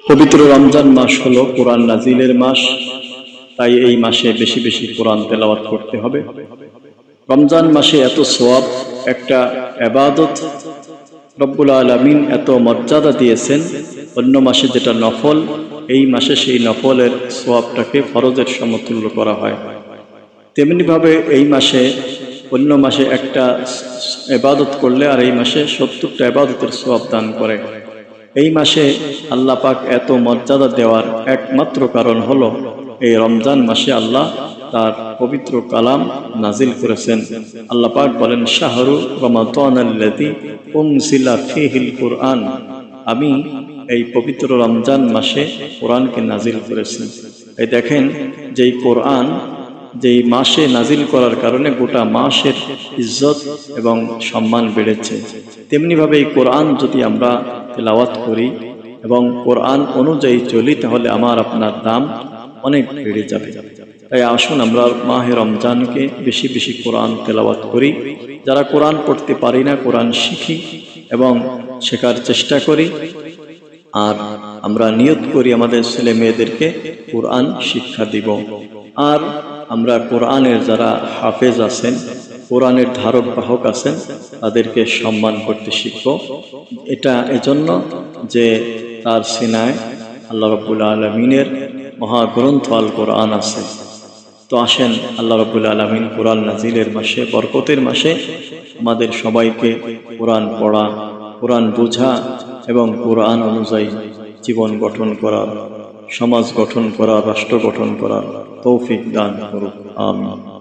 পবিত্র রমজান মাস হলো কোরআন নাজিলের মাস, তাই এই মাসে বেশি বেশি কোরআন তেলাওয়াত করতে হবে। রমজান মাসে এত সওয়াব, একটা ইবাদত রব্বুল আলামিন এত মর্যাদা দিয়েছেন। অন্য মাসে যেটা নফল, এই মাসে সেই নফলের সওয়াবটাকে ফরজের সমতুল্য করা হয়। তেমনিভাবে এই মাসে অন্য মাসে একটা ইবাদত করলে আর এই মাসে 70টা ইবাদতের সওয়াব দান করে। এই মাসে আল্লাহ পাক এত মর্যাদা দেওয়ার একমাত্র কারণ হলো এই রমজান মাসে আল্লাহ তার পবিত্র কালাম নাজিল করেছেন। আল্লাহ পাক বলেন, শাহরু রমাদানাল্লাযী উনজিলা ফীহিল কুরআন, আমি এই পবিত্র রমজান মাসে কোরআনকে নাজিল করেছি। এই দেখেন, যেই কোরআন যেই মাসে নাজিল করার কারণে গোটা মাসের ইজ্জত এবং সম্মান বেড়েছে। তেমনিভাবে এই কোরআন যদি আমরা তেলাওয়াত করি এবং কোরআন অনুযায়ী চলি, তাহলে আমার আপনার দাম অনেক বেড়ে যাবে। তাই আসুন আমরা মাহে রমজানকে বেশি বেশি কোরআন তেলাওয়াত করি। যারা কোরআন পড়তে পারি না, কোরআন শিখি এবং শেখার চেষ্টা করি। আর আমরা নিয়ত করি আমাদের ছেলে মেয়েদেরকে কোরআন শিক্ষা দিব। আর আমরা কোরআনের যারা হাফেজ আছেন, কোরআনের ধারক বাহক আছেন, তাদেরকে সম্মান করতে শিখব। এটা এজন্য যে তার সিনায় আল্লাহ রাব্বুল আলামিনের মহাগ্রন্থ আল কোরআন আছে। তো আসেন, আল্লাহ রাব্বুল আলামিন কোরআন নাজিলের মাসে, বরকতের মাসে আমাদের সবাইকে কোরআন পড়া, কোরআন বোঝা এবং কোরআন অনুযায়ী জীবন গঠন করা, সমাজ গঠন করা, রাষ্ট্র গঠন করার তৌফিক দান করুক। আমিন।